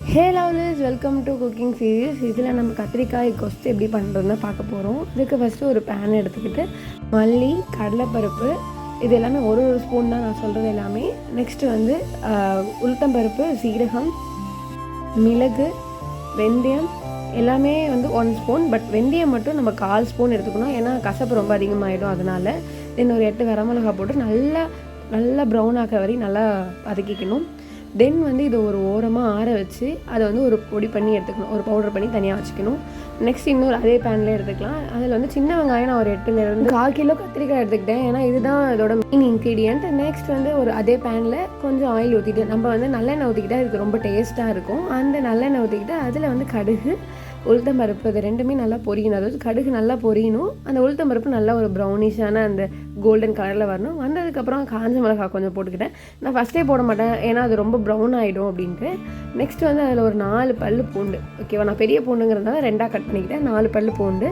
Hey lovelies, welcome to cooking series. இதில் நம்ம கத்திரிக்காய் கொஸ்து எப்படி பண்ணுறதுன்னு பார்க்க போகிறோம். இதுக்கு ஃபஸ்ட்டு ஒரு பேன் எடுத்துக்கிட்டு மல்லி, கடலைப்பருப்பு இது எல்லாமே ஒரு ஸ்பூன் தான் நான் சொல்கிறது எல்லாமே. நெக்ஸ்ட்டு வந்து உளுத்தம்பருப்பு, சீரகம், மிளகு, வெந்தயம் எல்லாமே வந்து 1 ஸ்பூன். பட் வெந்தயம் மட்டும் நம்ம 1/4 ஸ்பூன் எடுத்துக்கணும், ஏன்னா கசப்பு ரொம்ப அதிகமாகிடும். அதனால் தென் ஒரு 8 வரமிளகா போட்டு நல்லா ப்ரௌன் ஆக்கிற வரையும் நல்லா வதக்கிக்கணும். தென் வந்து இதை ஒரு ஓரமாக ஆற வச்சு அதை வந்து ஒரு பொடி பண்ணி எடுத்துக்கணும், ஒரு பவுடர் பண்ணி தனியாக வச்சுக்கணும். நெக்ஸ்ட் இன்னொரு அதே பேன்லேயே எடுத்துக்கலாம். அதில் வந்து சின்ன வெங்காயம் நான் ஒரு 8லேருந்து 1/4 கிலோ கத்திரிக்காய் எடுத்துக்கிட்டேன், ஏன்னா இதுதான் இதோட மெயின் இன்க்ரீடியன்ட். நெக்ஸ்ட் வந்து ஒரு அதே பேனில் கொஞ்சம் ஆயில் ஊற்றிட்டு, நம்ம வந்து நல்லெண்ணெய் ஊற்றிக்கிட்டால் இதுக்கு ரொம்ப டேஸ்ட்டாக இருக்கும். அந்த நல்லெண்ணெய் ஊற்றிக்கிட்டு அதில் வந்து கடுகு, உளுத்தம்பருப்பு இது ரெண்டுமே நல்லா பொரியணும். அதாவது கடுகு நல்லா பொரியணும், அந்த உளுத்தம்பருப்பு நல்லா ஒரு ப்ரௌனிஷான அந்த கோல்டன் கலரில் வரணும். வந்ததுக்கப்புறம் காஞ்ச மிளகா கொஞ்சம் போட்டுக்கிட்டேன். நான் ஃபஸ்ட்டே போட மாட்டேன், ஏன்னா அது ரொம்ப ப்ரௌன் ஆகிடும் அப்படின்ட்டு. நெக்ஸ்ட் வந்து அதில் ஒரு 4 பல் பூண்டு, ஓகேவா, நான் பெரிய பூண்டுங்கிறதுனால 2ஆக கட் பண்ணிக்கிட்டேன், 4 பல் பூண்டு.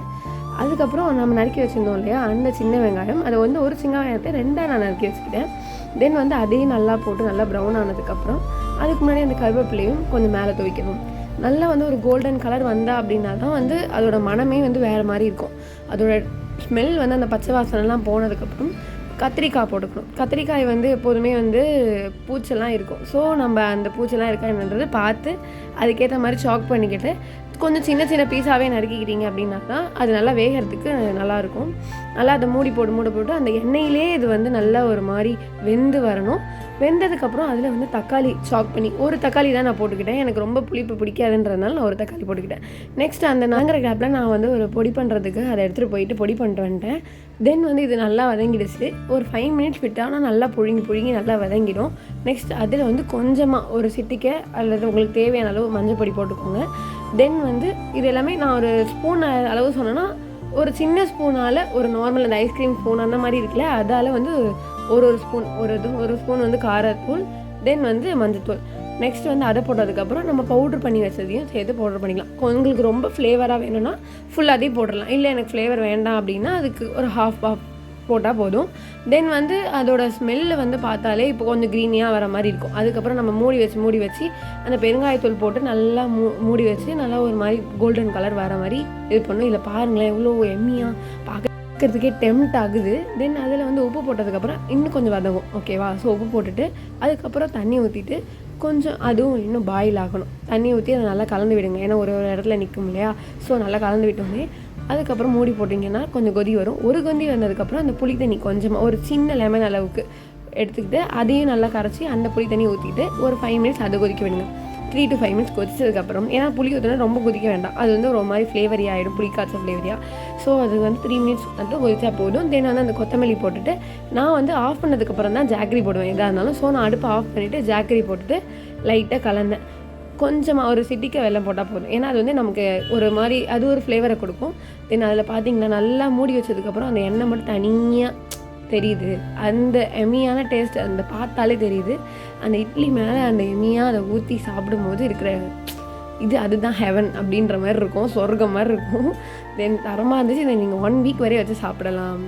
அதுக்கப்புறம் நம்ம நறுக்கி வச்சுருந்தோம் இல்லையா அந்த சின்ன வெங்காயம், அதை வந்து ஒரு சின்ன வெங்காயத்தை 2ஆக நான் நறுக்கி வச்சுக்கிட்டேன். தென் வந்து அதையும் நல்லா போட்டு நல்லா ப்ரௌன் ஆனதுக்கப்புறம் அதுக்கு முன்னாடி அந்த கருவேப்பிலையும் கொஞ்சம் மேலே துவைக்கணும். நல்லா வந்து ஒரு கோல்டன் கலர் வந்தால் அப்படின்னா தான் வந்து அதோட மனமே வந்து வேறு மாதிரி இருக்கும். அதோட ஸ்மெல் வந்து அந்த பச்சை வாசனைலாம் போனதுக்கப்புறம் கத்திரிக்காய் போட்டுக்கணும். கத்திரிக்காய் வந்து எப்போதுமே வந்து பூச்செல்லாம் இருக்கும். ஸோ நம்ம அந்த பூச்செல்லாம் இருக்கா என்னன்றது பார்த்து அதுக்கேற்ற மாதிரி சாக் பண்ணிக்கிட்டு கொஞ்சம் சின்ன சின்ன பீஸாகவே நறுக்கிக்கிறீங்க அப்படின்னா தான் அது நல்லா வேகிறதுக்கு நல்லாயிருக்கும். நல்லா அதை மூடி போட்டு அந்த எண்ணெயிலே இது வந்து நல்லா ஒரு மாதிரி வெந்து வரணும். வெந்ததுக்கப்புறம் அதில் வந்து தக்காளி சாக் பண்ணி, ஒரு தக்காளி தான் நான் போட்டுக்கிட்டேன், எனக்கு ரொம்ப புளிப்பு பிடிக்காதுன்றதுனால நான் ஒரு தக்காளி போட்டுக்கிட்டேன். நெக்ஸ்ட் அந்த நாங்கிற கேப்பில் நான் வந்து ஒரு பொடி பண்ணுறதுக்கு அதை எடுத்துகிட்டு போயிட்டு பொடி பண்ணிட்டு வந்துட்டேன். தென் வந்து இது நல்லா வதங்கிடுச்சு. ஒரு 5 மினிட்ஸ் விட்டால் நல்லா புழுங்கி நல்லா வதங்கிடும். நெக்ஸ்ட் அதில் வந்து கொஞ்சமாக ஒரு சிட்டிக்கை அல்லது உங்களுக்கு தேவையான அளவு மஞ்சள் பொடி போட்டுக்கோங்க. தென் வந்து இது எல்லாமே நான் ஒரு ஸ்பூன் அளவு சொன்னேன்னா, ஒரு சின்ன ஸ்பூனால் ஒரு நார்மல் அந்த ஐஸ்கிரீம் ஸ்பூன் அந்த மாதிரி இருக்குல்ல, அதால் வந்து ஒரு ஸ்பூன் ஒரு ஸ்பூன் வந்து காரத்தூள், தென் வந்து மஞ்சத்தூள். நெக்ஸ்ட் வந்து அதை போட்டதுக்கப்புறம் நம்ம பவுட்ரு பண்ணி வச்சதையும் சேர்த்து பவுட்ரு பண்ணிக்கலாம். உங்களுக்கு ரொம்ப ஃப்ளேவராக வேணும்னா ஃபுல் அதையும் போட்டுடலாம். இல்லை எனக்கு ஃப்ளேவர் வேண்டாம் அப்படின்னா அதுக்கு ஒரு ஹாஃப் போட்டால் போதும். தென் வந்து அதோட ஸ்மெல்லு வந்து பார்த்தாலே இப்போ கொஞ்சம் க்ரீனியாக வர மாதிரி இருக்கும். அதுக்கப்புறம் நம்ம மூடி வச்சு அந்த பெருங்காயத்தூள் போட்டு நல்லா மூடி வச்சு நல்லா ஒரு மாதிரி கோல்டன் கலர் வர மாதிரி இது பண்ணும். இதில் பாருங்களேன் எவ்வளோ எம்மியாக பார்க்கறதுக்கே டெம்ட் ஆகுது. தென் அதில் வந்து உப்பு போட்டதுக்கப்புறம் இன்னும் கொஞ்சம் வதங்கும், ஓகேவா. ஸோ உப்பு போட்டுட்டு அதுக்கப்புறம் தண்ணி ஊற்றிட்டு கொஞ்சம் அதுவும் இன்னும் பாயில் ஆகணும். தண்ணி ஊற்றி அதை நல்லா கலந்து விடுங்க, ஏன்னா ஒரு இடத்துல நிற்கும் இல்லையா. ஸோ நல்லா கலந்து விட்டோன்னே அதுக்கப்புறம் மூடி போட்டிங்கன்னா கொஞ்சம் கொதி வரும். ஒரு கொதி வந்ததுக்கப்புறம் அந்த புளி தண்ணி கொஞ்சமாக ஒரு சின்ன லெமன் அளவுக்கு எடுத்துக்கிட்டு அதையும் நல்லா கரைச்சி அந்த புளி தண்ணி ஊற்றிட்டு ஒரு 5 மினிட்ஸ் அதை கொதிக்க விடுங்க. 3 to 5 மினிட்ஸ் கொதிச்சதுக்கப்புறம், ஏன்னா புளி ஊற்றினா ரொம்ப கொதிக்க வேண்டாம், அது வந்து ஒரு மாதிரி ஃப்ளேவரி ஆகிடும், புளிக்காய்ச்ச ஃப்ளேவரியாக. ஸோ அது வந்து 3 மினிட்ஸ் மட்டும் கொதிச்சா போதும். தென் வந்து அந்த கொத்தமல்லி போட்டுட்டு நான் வந்து ஆஃப் பண்ணதுக்கப்புறம் தான் ஜாக்கரி போடுவேன் எதாக இருந்தாலும். ஸோ நான் அடுப்பை ஆஃப் பண்ணிவிட்டு ஜாக்கரி போட்டுட்டு லைட்டாக கலந்தேன். கொஞ்சமாக ஒரு சிட்டிக்கை வெல்லம் போட்டால் போதும், ஏன்னா அது வந்து நமக்கு ஒரு மாதிரி அது ஒரு ஃப்ளேவரை கொடுக்கும். தென் அதில் பார்த்தீங்கன்னா நல்லா மூடி வச்சதுக்கப்புறம் அந்த எண்ணெய் மட்டும் தனியாக தெரியுது. அந்த எம்மியான டேஸ்ட் அந்த பார்த்தாலே தெரியுது. அந்த இட்லி மேலே அந்த எம்மியாக அதை ஊற்றி சாப்பிடும்போது இருக்கிற அதுதான் ஹெவன் அப்படின்ற மாதிரி இருக்கும், சொர்க்கம் மாதிரி இருக்கும். தென் தரமாக இருந்துச்சு. இதை நீங்கள் 1 வீக் வரையும் வச்சு சாப்பிடலாம்.